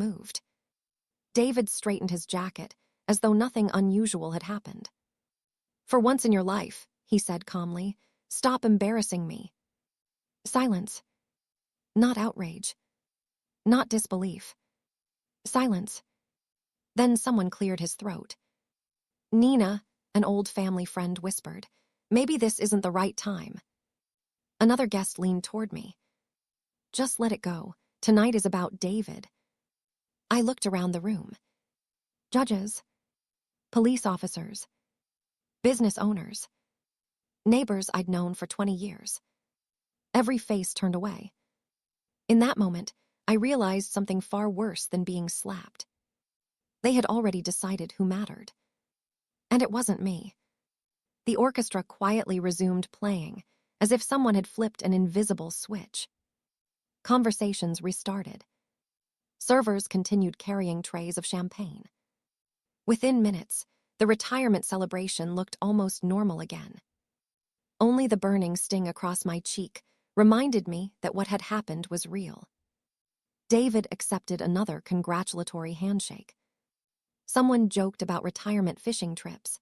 moved. David straightened his jacket, as though nothing unusual had happened. "For once in your life," he said calmly, "stop embarrassing me." Silence. Not outrage. Not disbelief. Silence. Then someone cleared his throat. "Nina," an old family friend whispered, "maybe this isn't the right time." Another guest leaned toward me. "Just let it go. Tonight is about David." I looked around the room. Judges, police officers, business owners, neighbors I'd known for 20 years. Every face turned away. In that moment, I realized something far worse than being slapped. They had already decided who mattered. And it wasn't me. The orchestra quietly resumed playing, as if someone had flipped an invisible switch. Conversations restarted. Servers continued carrying trays of champagne. Within minutes, the retirement celebration looked almost normal again. Only the burning sting across my cheek reminded me that what had happened was real. David accepted another congratulatory handshake. Someone joked about retirement fishing trips.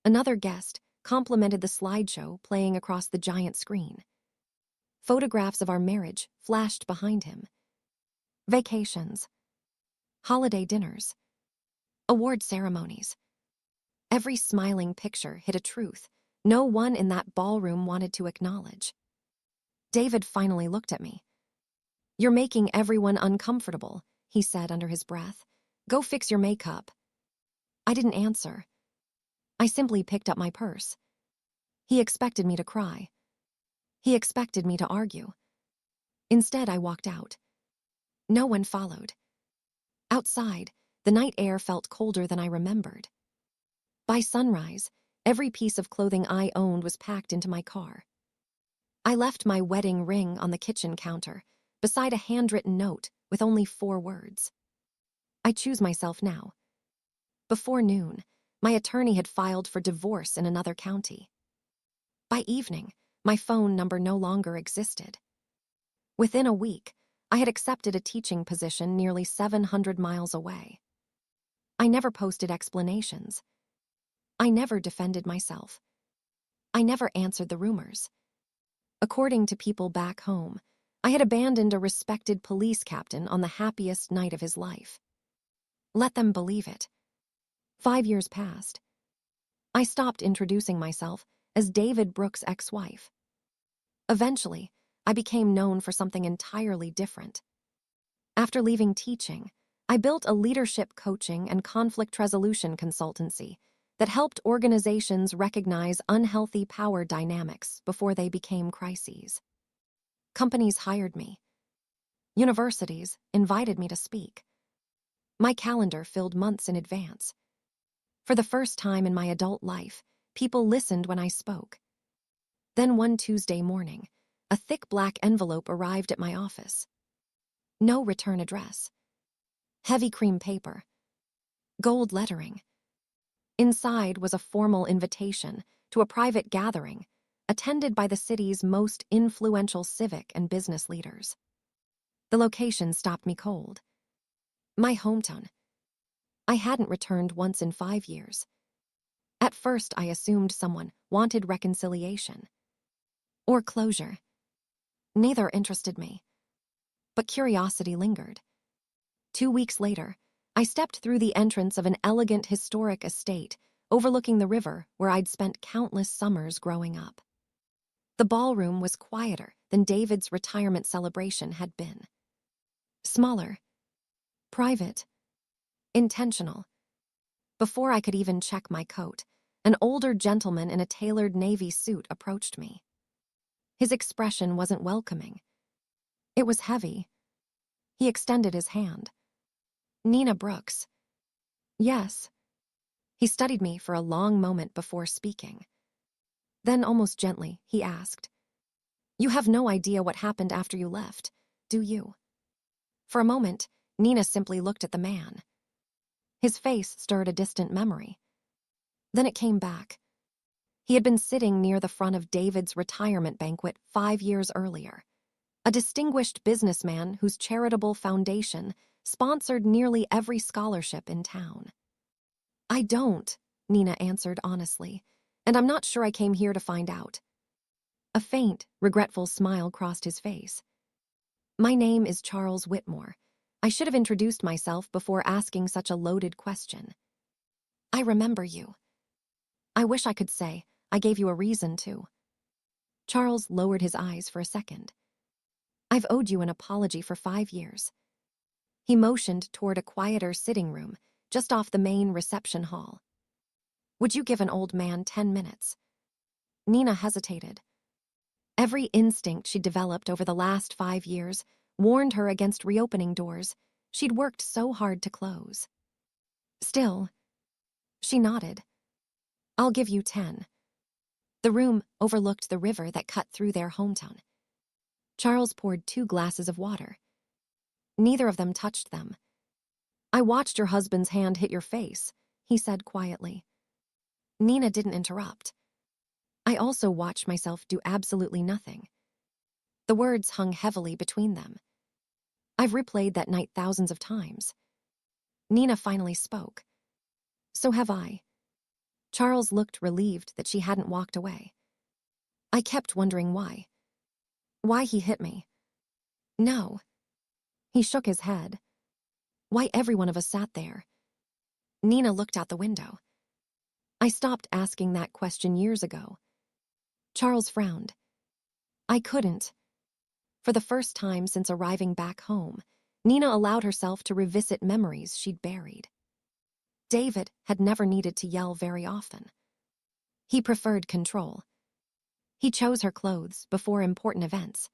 Another guest complimented the slideshow playing across the giant screen. Photographs of our marriage flashed behind him. Vacations, holiday dinners, award ceremonies. Every smiling picture hid a truth no one in that ballroom wanted to acknowledge. David finally looked at me. "You're making everyone uncomfortable," he said under his breath. "Go fix your makeup." I didn't answer. I simply picked up my purse. He expected me to cry. He expected me to argue. Instead, I walked out. No one followed. Outside, the night air felt colder than I remembered. By sunrise, every piece of clothing I owned was packed into my car. I left my wedding ring on the kitchen counter, beside a handwritten note with only 4 words. "I choose myself now." Before noon, my attorney had filed for divorce in another county. By evening, my phone number no longer existed. Within a week, I had accepted a teaching position nearly 700 miles away. I never posted explanations. I never defended myself. I never answered the rumors. According to people back home, I had abandoned a respected police captain on the happiest night of his life. Let them believe it. 5 years passed. I stopped introducing myself as David Brooks' ex-wife. Eventually, I became known for something entirely different. After leaving teaching, I built a leadership coaching and conflict resolution consultancy that helped organizations recognize unhealthy power dynamics before they became crises. Companies hired me. Universities invited me to speak. My calendar filled months in advance. For the first time in my adult life, people listened when I spoke. Then one Tuesday morning, a thick black envelope arrived at my office. No return address. Heavy cream paper. Gold lettering. Inside was a formal invitation to a private gathering attended by the city's most influential civic and business leaders. The location stopped me cold. My hometown. I hadn't returned once in 5 years. At first, I assumed someone wanted reconciliation. Or closure. Neither interested me. But curiosity lingered. 2 weeks later, I stepped through the entrance of an elegant historic estate overlooking the river where I'd spent countless summers growing up. The ballroom was quieter than David's retirement celebration had been. Smaller. Private. Intentional. Before I could even check my coat, an older gentleman in a tailored navy suit approached me. His expression wasn't welcoming. It was heavy. He extended his hand. "Nina Brooks." "Yes." He studied me for a long moment before speaking. Then, almost gently, he asked, "You have no idea what happened after you left, do you?" For a moment, Nina simply looked at the man. His face stirred a distant memory. Then it came back. He had been sitting near the front of David's retirement banquet 5 years earlier. A distinguished businessman whose charitable foundation sponsored nearly every scholarship in town. I don't, Nina answered honestly, and I'm not sure I came here to find out. A faint, regretful smile crossed his face. My name is Charles Whitmore. I should have introduced myself before asking such a loaded question. I remember you. I wish I could say I gave you a reason to. Charles lowered his eyes for a second. I've owed you an apology for 5 years. He motioned toward a quieter sitting room just off the main reception hall. Would you give an old man 10 minutes? Nina hesitated. Every instinct she'd developed over the last 5 years warned her against reopening doors she'd worked so hard to close. Still, she nodded. I'll give you 10. The room overlooked the river that cut through their hometown. Charles poured 2 glasses of water. Neither of them touched them. I watched your husband's hand hit your face, he said quietly. Nina didn't interrupt. I also watched myself do absolutely nothing. The words hung heavily between them. I've replayed that night thousands of times. Nina finally spoke. So have I. Charles looked relieved that she hadn't walked away. I kept wondering why. Why he hit me. No. He shook his head. Why every one of us sat there. Nina looked out the window. I stopped asking that question years ago. Charles frowned. I couldn't. For the first time since arriving back home, Nina allowed herself to revisit memories she'd buried. David had never needed to yell very often. He preferred control. He chose her clothes before important events.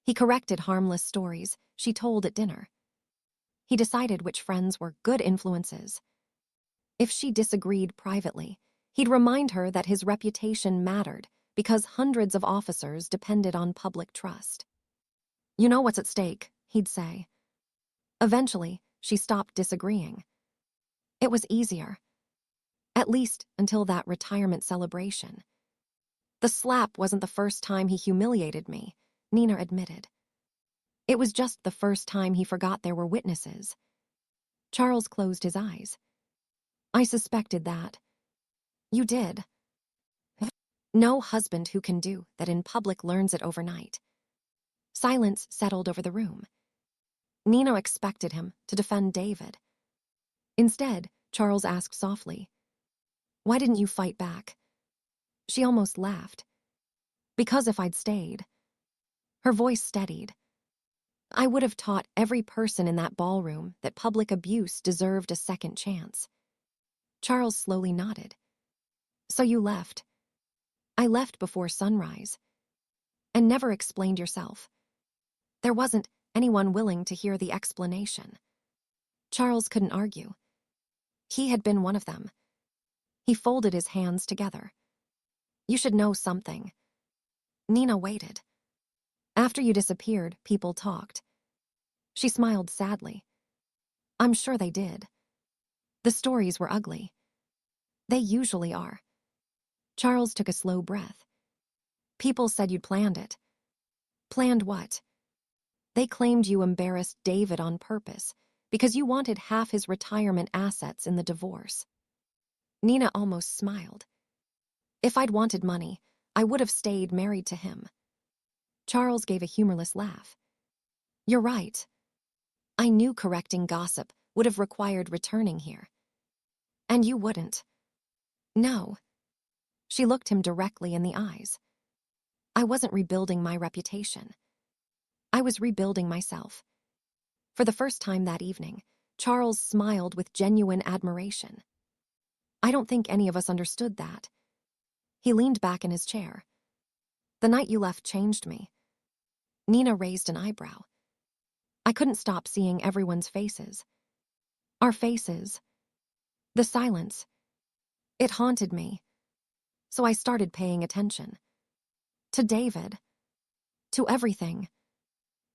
He corrected harmless stories she told at dinner. He decided which friends were good influences. If she disagreed privately, he'd remind her that his reputation mattered because hundreds of officers depended on public trust. You know what's at stake, he'd say. Eventually, she stopped disagreeing. It was easier. At least until that retirement celebration. The slap wasn't the first time he humiliated me, Nina admitted. It was just the first time he forgot there were witnesses. Charles closed his eyes. I suspected that. You did. No husband who can do that in public learns it overnight. Silence settled over the room. Nina expected him to defend David. Instead, Charles asked softly, why didn't you fight back? She almost laughed. Because if I'd stayed. Her voice steadied. I would have taught every person in that ballroom that public abuse deserved a second chance. Charles slowly nodded. So you left. I left before sunrise. And never explained yourself. There wasn't anyone willing to hear the explanation. Charles couldn't argue. He had been one of them. He folded his hands together. You should know something. Nina waited. After you disappeared, people talked. She smiled sadly. I'm sure they did. The stories were ugly. They usually are. Charles took a slow breath. People said you'd planned it. Planned what? They claimed you embarrassed David on purpose because you wanted half his retirement assets in the divorce. Nina almost smiled. If I'd wanted money, I would have stayed married to him. Charles gave a humorless laugh. You're right. I knew correcting gossip would have required returning here. And you wouldn't. No. She looked him directly in the eyes. I wasn't rebuilding my reputation. I was rebuilding myself. For the first time that evening, Charles smiled with genuine admiration. I don't think any of us understood that. He leaned back in his chair. The night you left changed me. Nina raised an eyebrow. I couldn't stop seeing everyone's faces. Our faces. The silence. It haunted me. So I started paying attention. To David. To everything.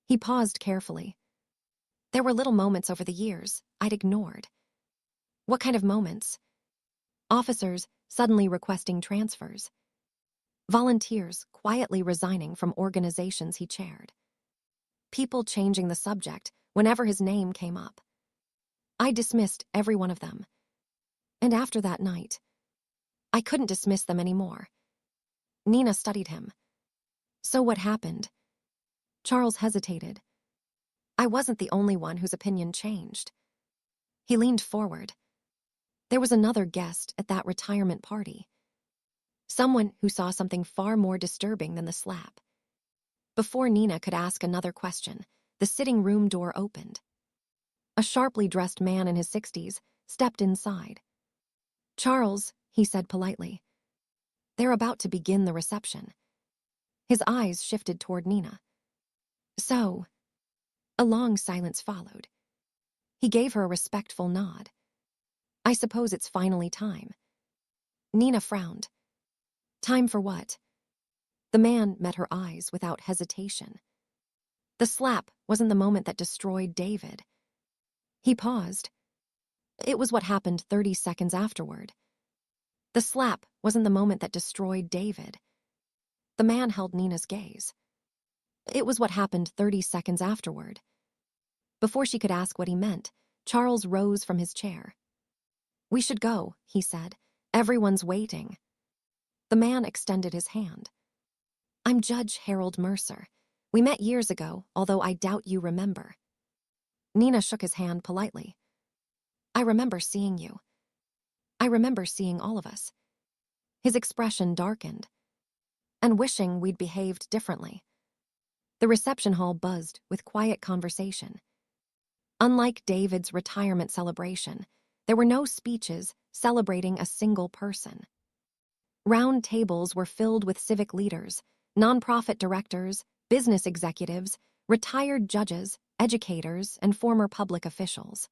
He paused carefully. There were little moments over the years I'd ignored. What kind of moments? Officers suddenly requesting transfers. Volunteers quietly resigning from organizations he chaired. People changing the subject whenever his name came up. I dismissed every one of them. And after that night, I couldn't dismiss them anymore. Nina studied him. So what happened? Charles hesitated. I wasn't the only one whose opinion changed. He leaned forward. There was another guest at that retirement party. Someone who saw something far more disturbing than the slap. Before Nina could ask another question, the sitting room door opened. A sharply dressed man in his 60s stepped inside. Charles, he said politely. They're about to begin the reception. His eyes shifted toward Nina. So, a long silence followed. He gave her a respectful nod. I suppose it's finally time. Nina frowned. Time for what? The man met her eyes without hesitation. The slap wasn't the moment that destroyed David. He paused. It was what happened 30 seconds afterward. The slap wasn't the moment that destroyed David. The man held Nina's gaze. It was what happened 30 seconds afterward. Before she could ask what he meant, Charles rose from his chair. We should go, he said. Everyone's waiting. The man extended his hand. I'm Judge Harold Mercer. We met years ago, although I doubt you remember. Nina shook his hand politely. I remember seeing you. I remember seeing all of us. His expression darkened. And wishing we'd behaved differently. The reception hall buzzed with quiet conversation. Unlike David's retirement celebration, there were no speeches celebrating a single person. Round tables were filled with civic leaders, nonprofit directors, business executives, retired judges, educators, and former public officials.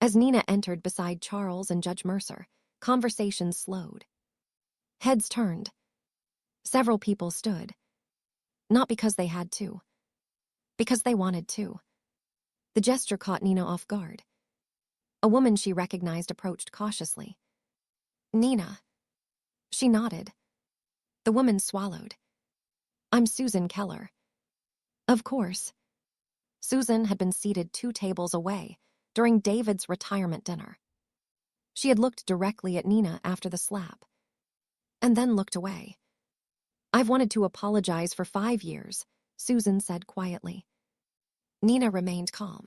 As Nina entered beside Charles and Judge Mercer, conversation slowed. Heads turned. Several people stood. Not because they had to. Because they wanted to. The gesture caught Nina off guard. A woman she recognized approached cautiously. Nina. She nodded. The woman swallowed. I'm Susan Keller. Of course. Susan had been seated 2 tables away during David's retirement dinner. She had looked directly at Nina after the slap. And then looked away. I've wanted to apologize for 5 years, Susan said quietly. Nina remained calm.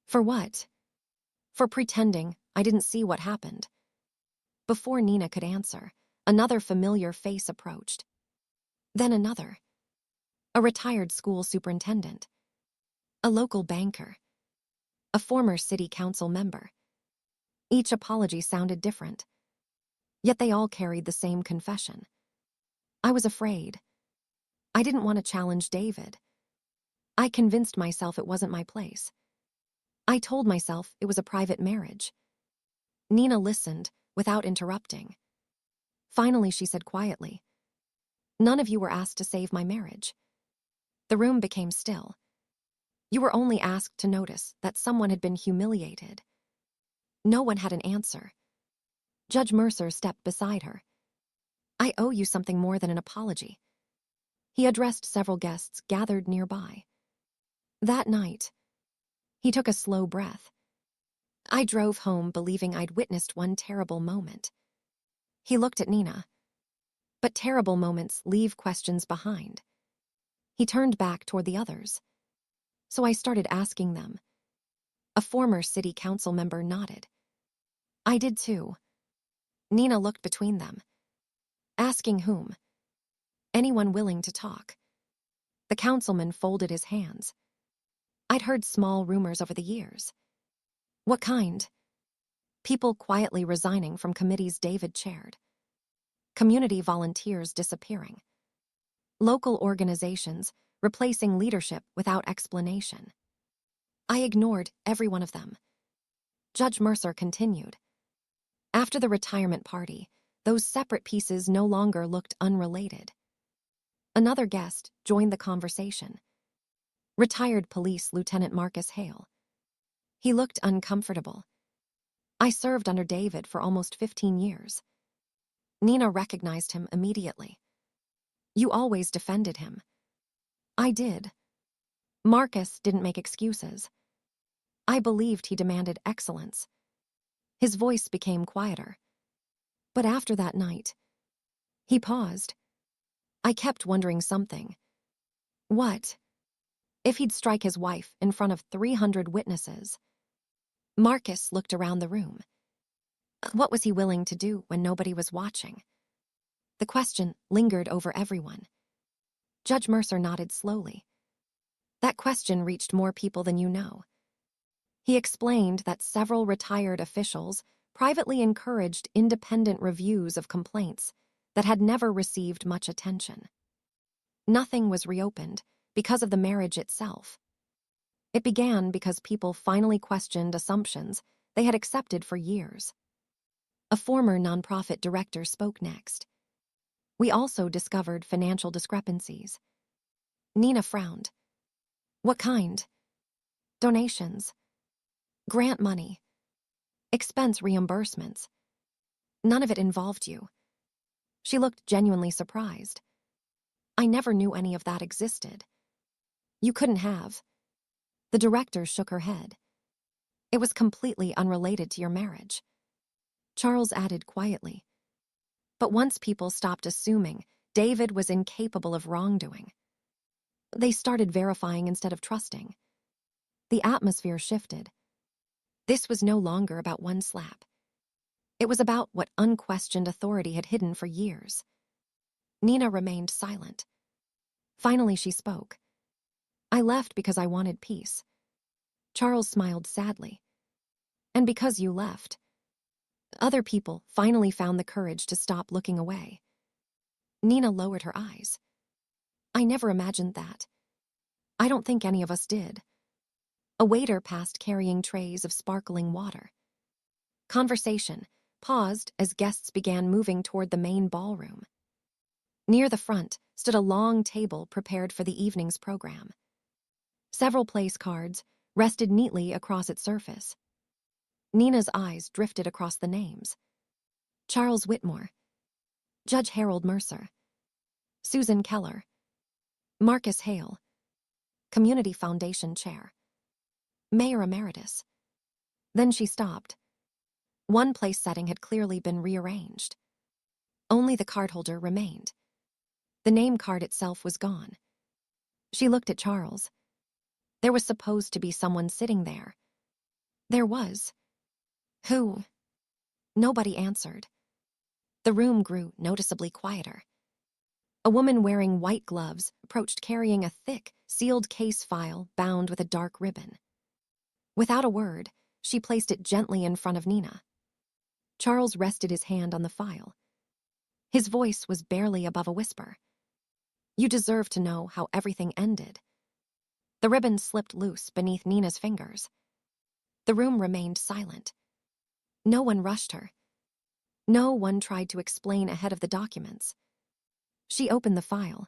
For what? For pretending I didn't see what happened. Before Nina could answer, another familiar face approached. Then another. A retired school superintendent. A local banker. A former city council member. Each apology sounded different. Yet they all carried the same confession. I was afraid. I didn't want to challenge David. I convinced myself it wasn't my place. I told myself it was a private marriage. Nina listened without interrupting. Finally, she said quietly, None of you were asked to save my marriage. The room became still. You were only asked to notice that someone had been humiliated. No one had an answer. Judge Mercer stepped beside her. I owe you something more than an apology. He addressed several guests gathered nearby. That night, he took a slow breath. I drove home believing I'd witnessed one terrible moment. He looked at Nina. But terrible moments leave questions behind. He turned back toward the others. So I started asking them. A former city council member nodded. I did too. Nina looked between them. Asking whom? Anyone willing to talk. The councilman folded his hands. I'd heard small rumors over the years. What kind? People quietly resigning from committees David chaired. Community volunteers disappearing. Local organizations replacing leadership without explanation. I ignored every one of them. Judge Mercer continued. After the retirement party, those separate pieces no longer looked unrelated. Another guest joined the conversation. Retired Police Lieutenant Marcus Hale. He looked uncomfortable. I served under David for almost 15 years. Nina recognized him immediately. You always defended him. I did. Marcus didn't make excuses. I believed he demanded excellence. His voice became quieter. But after that night, he paused. I kept wondering something. What if he'd strike his wife in front of 300 witnesses? Marcus looked around the room. What was he willing to do when nobody was watching? The question lingered over everyone. Judge Mercer nodded slowly. That question reached more people than you know. He explained that several retired officials privately encouraged independent reviews of complaints that had never received much attention. Nothing was reopened because of the marriage itself. It began because people finally questioned assumptions they had accepted for years. A former nonprofit director spoke next. We also discovered financial discrepancies. Nina frowned. What kind? Donations. Grant money. Expense reimbursements. None of it involved you. She looked genuinely surprised. I never knew any of that existed. You couldn't have. The director shook her head. It was completely unrelated to your marriage. Charles added quietly. But once people stopped assuming David was incapable of wrongdoing, they started verifying instead of trusting. The atmosphere shifted. This was no longer about one slap. It was about what unquestioned authority had hidden for years. Nina remained silent. Finally, she spoke. I left because I wanted peace. Charles smiled sadly. And because you left, other people finally found the courage to stop looking away. Nina lowered her eyes. I never imagined that. I don't think any of us did. A waiter passed carrying trays of sparkling water. Conversation paused as guests began moving toward the main ballroom. Near the front stood a long table prepared for the evening's program. Several place cards rested neatly across its surface. Nina's eyes drifted across the names. Charles Whitmore, Judge Harold Mercer, Susan Keller, Marcus Hale, Community Foundation Chair, Mayor Emeritus. Then she stopped. One place setting had clearly been rearranged. Only the cardholder remained. The name card itself was gone. She looked at Charles. There was supposed to be someone sitting there. There was. Who? Nobody answered. The room grew noticeably quieter. A woman wearing white gloves approached carrying a thick, sealed case file bound with a dark ribbon. Without a word, she placed it gently in front of Nina. Charles rested his hand on the file. His voice was barely above a whisper. You deserve to know how everything ended. The ribbon slipped loose beneath Nina's fingers. The room remained silent. No one rushed her. No one tried to explain ahead of the documents. She opened the file.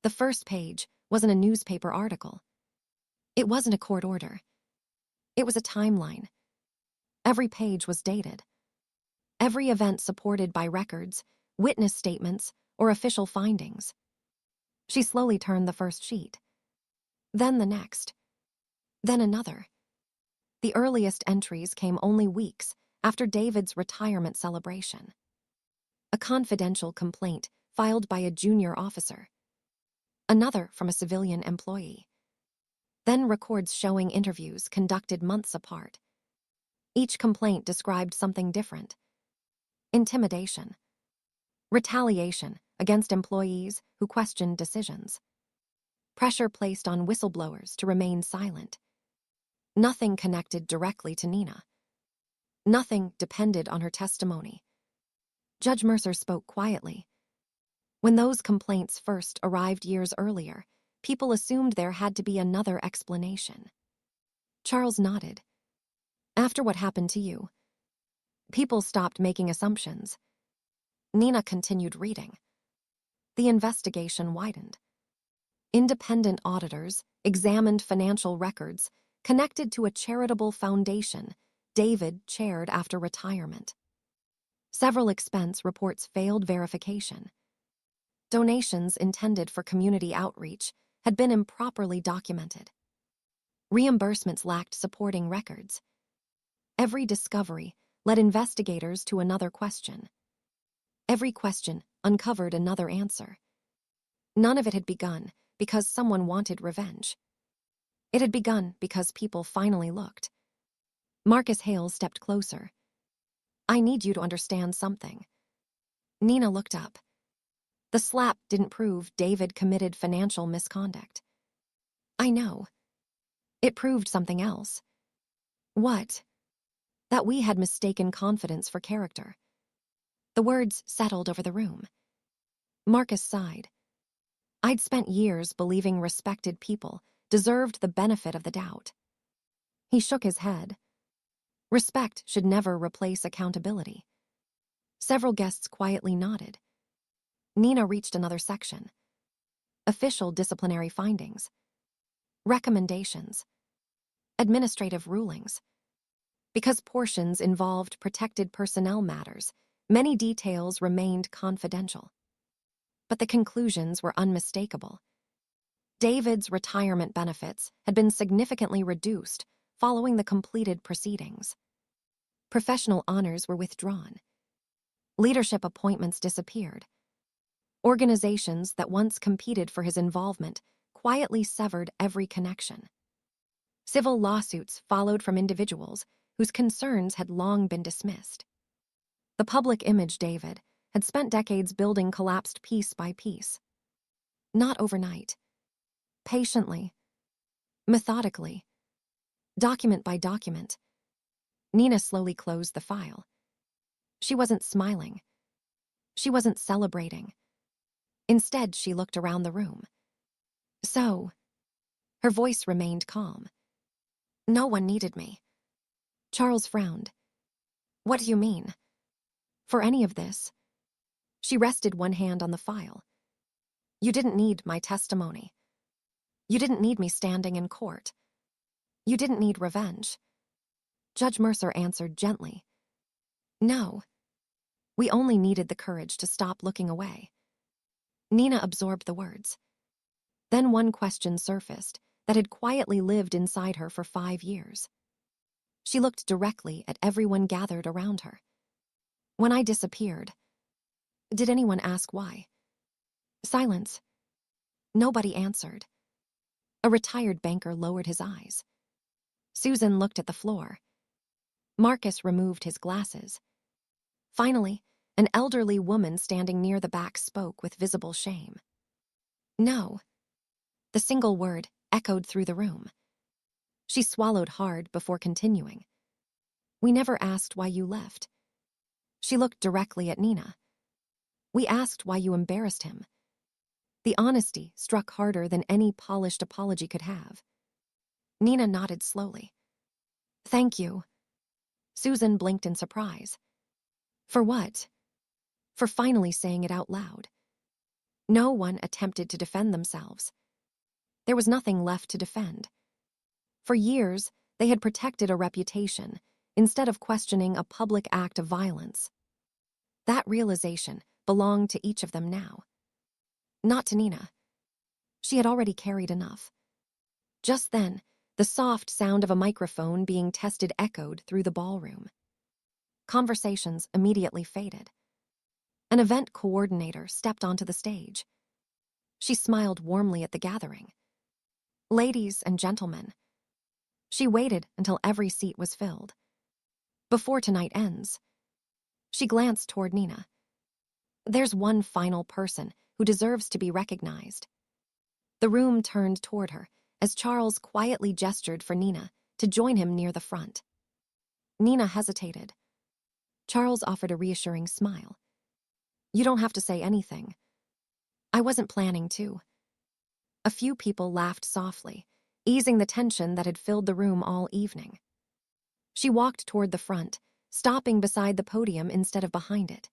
The first page wasn't a newspaper article. It wasn't a court order. It was a timeline. Every page was dated. Every event supported by records, witness statements, or official findings. She slowly turned the first sheet. Then the next. Then another. The earliest entries came only weeks after David's retirement celebration. A confidential complaint filed by a junior officer. Another from a civilian employee. Then records showing interviews conducted months apart. Each complaint described something different. Intimidation. Retaliation against employees who questioned decisions. Pressure placed on whistleblowers to remain silent. Nothing connected directly to Nina. Nothing depended on her testimony. Judge Mercer spoke quietly. When those complaints first arrived years earlier, people assumed there had to be another explanation. Charles nodded. After what happened to you, people stopped making assumptions. Nina continued reading. The investigation widened. Independent auditors examined financial records connected to a charitable foundation David chaired after retirement. Several expense reports failed verification. Donations intended for community outreach had been improperly documented. Reimbursements lacked supporting records. Every discovery led investigators to another question. Every question uncovered another answer. None of it had begun because someone wanted revenge. It had begun because people finally looked. Marcus Hale stepped closer. "I need you to understand something." Nina looked up. The slap didn't prove David committed financial misconduct. "I know." It proved something else. "What?" "That we had mistaken confidence for character." The words settled over the room. Marcus sighed. I'd spent years believing respected people deserved the benefit of the doubt. He shook his head. Respect should never replace accountability. Several guests quietly nodded. Nina reached another section. Official disciplinary findings. Recommendations. Administrative rulings. Because portions involved protected personnel matters, many details remained confidential. But the conclusions were unmistakable. David's retirement benefits had been significantly reduced following the completed proceedings. Professional honors were withdrawn. Leadership appointments disappeared. Organizations that once competed for his involvement quietly severed every connection. Civil lawsuits followed from individuals whose concerns had long been dismissed. The public image David had spent decades building collapsed piece by piece. Not overnight. Patiently. Methodically. Document by document. Nina slowly closed the file. She wasn't smiling. She wasn't celebrating. Instead, she looked around the room. "So," her voice remained calm. "No one needed me." Charles frowned. "What do you mean?" "For any of this." She rested one hand on the file. "You didn't need my testimony. You didn't need me standing in court. You didn't need revenge." Judge Mercer answered gently. "No. We only needed the courage to stop looking away." Nina absorbed the words. Then one question surfaced that had quietly lived inside her for 5 years. She looked directly at everyone gathered around her. "When I disappeared, did anyone ask why?" Silence. Nobody answered. A retired banker lowered his eyes. Susan looked at the floor. Marcus removed his glasses. Finally, an elderly woman standing near the back spoke with visible shame. "No." The single word echoed through the room. She swallowed hard before continuing. "We never asked why you left." She looked directly at Nina. "We asked why you embarrassed him." The honesty struck harder than any polished apology could have. Nina nodded slowly. "Thank you." Susan blinked in surprise. "For what?" "For finally saying it out loud." No one attempted to defend themselves. There was nothing left to defend. For years, they had protected a reputation instead of questioning a public act of violence. That realization belonged to each of them now. Not to Nina. She had already carried enough. Just then, the soft sound of a microphone being tested echoed through the ballroom. Conversations immediately faded. An event coordinator stepped onto the stage. She smiled warmly at the gathering. "Ladies and gentlemen." She waited until every seat was filled. "Before tonight ends." She glanced toward Nina. "There's one final person who deserves to be recognized." The room turned toward her as Charles quietly gestured for Nina to join him near the front. Nina hesitated. Charles offered a reassuring smile. "You don't have to say anything." "I wasn't planning to." A few people laughed softly, easing the tension that had filled the room all evening. She walked toward the front, stopping beside the podium instead of behind it.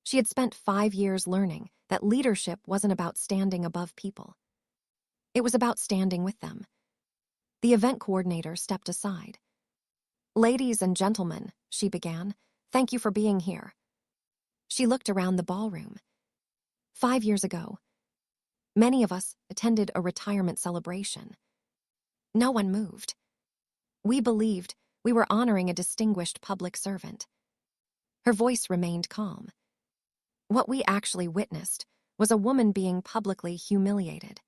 She had spent 5 years learning that leadership wasn't about standing above people. It was about standing with them. The event coordinator stepped aside. "Ladies and gentlemen," she began, "thank you for being here." She looked around the ballroom. 5 years ago, Many of us attended a retirement celebration. No one moved. We believed we were honoring a distinguished public servant. Her voice remained calm. What we actually witnessed was a woman being publicly humiliated.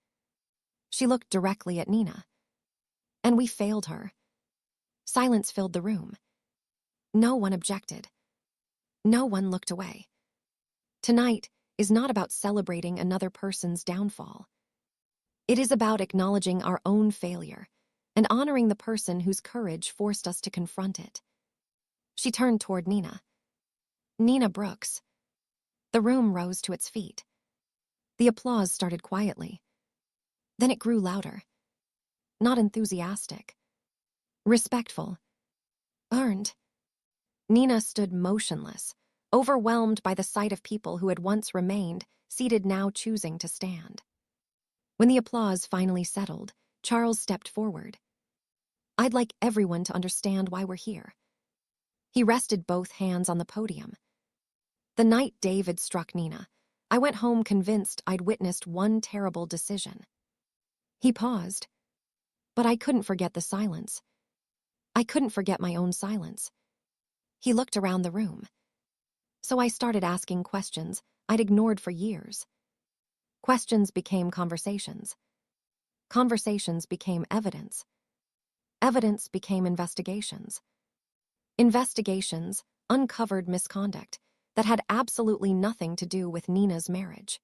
She looked directly at Nina. And we failed her. Silence filled the room. No one objected. No one looked away. Tonight is not about celebrating another person's downfall. It is about acknowledging our own failure and honoring the person whose courage forced us to confront it. She turned toward Nina. Nina Brooks. The room rose to its feet. The applause started quietly. Then it grew louder. Not enthusiastic. Respectful. Earned. Nina stood motionless, overwhelmed by the sight of people who had once remained, seated now choosing to stand. When the applause finally settled, Charles stepped forward. I'd like everyone to understand why we're here. He rested both hands on the podium. The night David struck Nina, I went home convinced I'd witnessed one terrible decision. He paused, but I couldn't forget the silence. I couldn't forget my own silence. He looked around the room. So I started asking questions I'd ignored for years. Questions became conversations. Conversations became evidence. Evidence became investigations. Investigations uncovered misconduct that had absolutely nothing to do with Nina's marriage.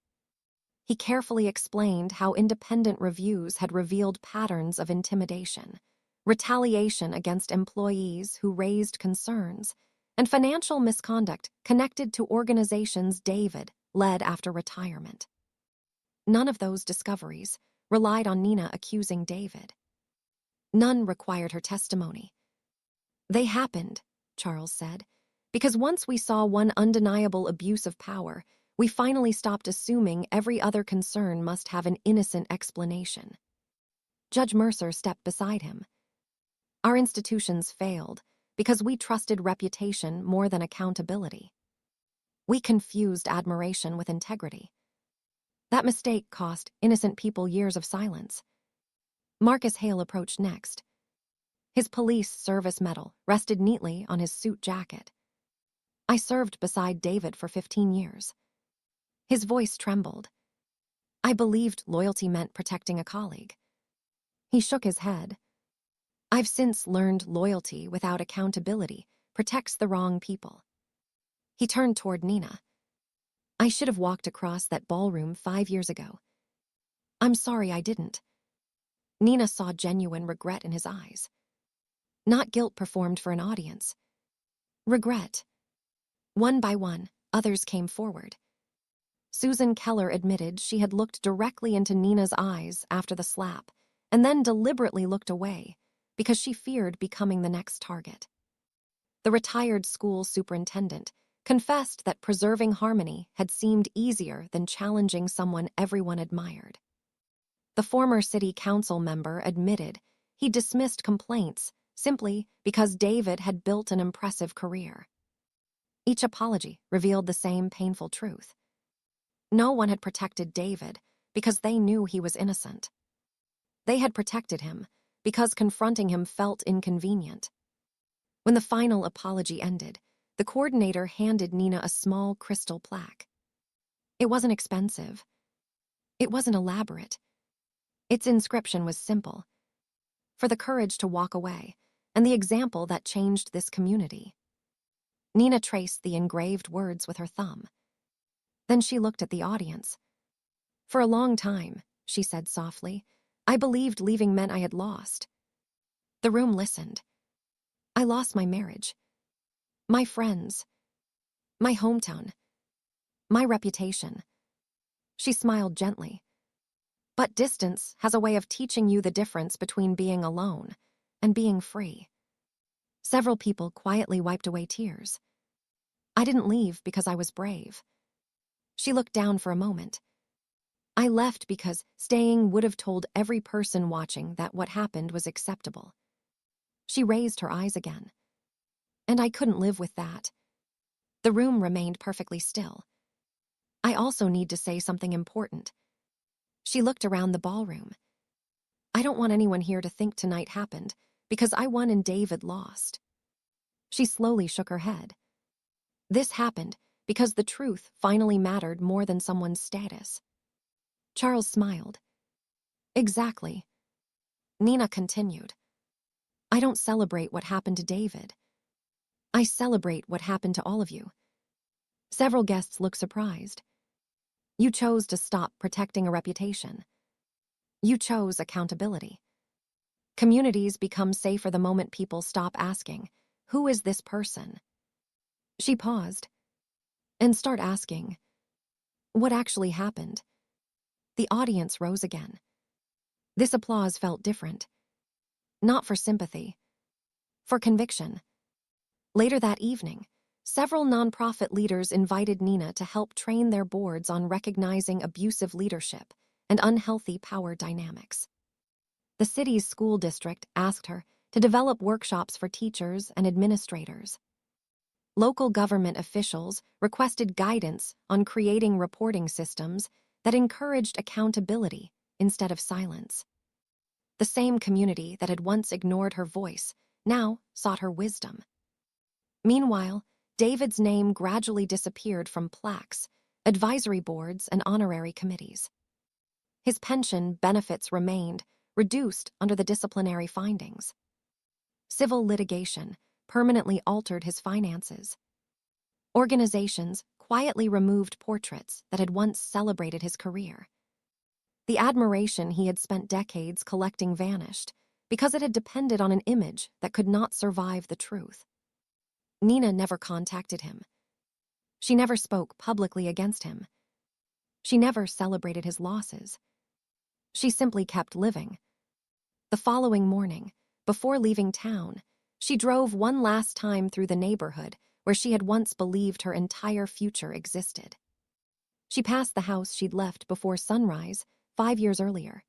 He carefully explained how independent reviews had revealed patterns of intimidation, retaliation against employees who raised concerns, and financial misconduct connected to organizations David led after retirement. None of those discoveries relied on Nina accusing David. None required her testimony. They happened, Charles said, because once we saw one undeniable abuse of power, we finally stopped assuming every other concern must have an innocent explanation. Judge Mercer stepped beside him. Our institutions failed because we trusted reputation more than accountability. We confused admiration with integrity. That mistake cost innocent people years of silence. Marcus Hale approached next. His police service medal rested neatly on his suit jacket. I served beside David for 15 years. His voice trembled. I believed loyalty meant protecting a colleague. He shook his head. I've since learned loyalty without accountability protects the wrong people. He turned toward Nina. I should have walked across that ballroom 5 years ago. I'm sorry I didn't. Nina saw genuine regret in his eyes. Not guilt performed for an audience. Regret. One by one, others came forward. Susan Keller admitted she had looked directly into Nina's eyes after the slap, and then deliberately looked away because she feared becoming the next target. The retired school superintendent confessed that preserving harmony had seemed easier than challenging someone everyone admired. The former city council member admitted he dismissed complaints simply because David had built an impressive career. Each apology revealed the same painful truth. No one had protected David because they knew he was innocent. They had protected him because confronting him felt inconvenient. When the final apology ended, the coordinator handed Nina a small crystal plaque. It wasn't expensive. It wasn't elaborate. Its inscription was simple: for the courage to walk away and the example that changed this community. Nina traced the engraved words with her thumb. Then she looked at the audience. For a long time, she said softly, I believed leaving meant I had lost. The room listened. I lost my marriage, my friends, my hometown, my reputation. She smiled gently. But distance has a way of teaching you the difference between being alone and being free. Several people quietly wiped away tears. I didn't leave because I was brave. She looked down for a moment. I left because staying would have told every person watching that what happened was acceptable. She raised her eyes again. And I couldn't live with that. The room remained perfectly still. I also need to say something important. She looked around the ballroom. I don't want anyone here to think tonight happened because I won and David lost. She slowly shook her head. This happened because the truth finally mattered more than someone's status. Charles smiled. Exactly. Nina continued. I don't celebrate what happened to David. I celebrate what happened to all of you. Several guests looked surprised. You chose to stop protecting a reputation. You chose accountability. Communities become safer the moment people stop asking, who is this person? She paused. And start asking, what actually happened? The audience rose again. This applause felt different. Not for sympathy. For conviction. Later that evening, several nonprofit leaders invited Nina to help train their boards on recognizing abusive leadership and unhealthy power dynamics. The city's school district asked her to develop workshops for teachers and administrators. Local government officials requested guidance on creating reporting systems that encouraged accountability instead of silence. The same community that had once ignored her voice now sought her wisdom. Meanwhile, David's name gradually disappeared from plaques, advisory boards, and honorary committees. His pension benefits remained, reduced under the disciplinary findings. Civil litigation permanently altered his finances. Organizations quietly removed portraits that had once celebrated his career. The admiration he had spent decades collecting vanished because it had depended on an image that could not survive the truth. Nina never contacted him. She never spoke publicly against him. She never celebrated his losses. She simply kept living. The following morning, before leaving town, she drove one last time through the neighborhood where she had once believed her entire future existed. She passed the house she'd left before sunrise 5 years earlier.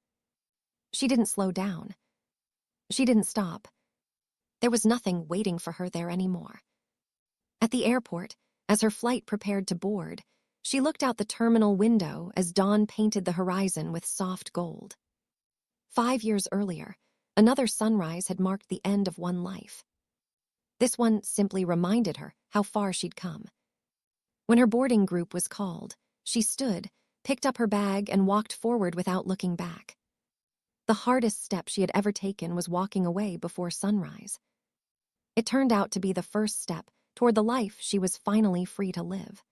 She didn't slow down. She didn't stop. There was nothing waiting for her there anymore. At the airport, as her flight prepared to board, she looked out the terminal window as dawn painted the horizon with soft gold. 5 years earlier, another sunrise had marked the end of one life. This one simply reminded her how far she'd come. When her boarding group was called, she stood, picked up her bag, and walked forward without looking back. The hardest step she had ever taken was walking away before sunrise. It turned out to be the first step toward the life she was finally free to live.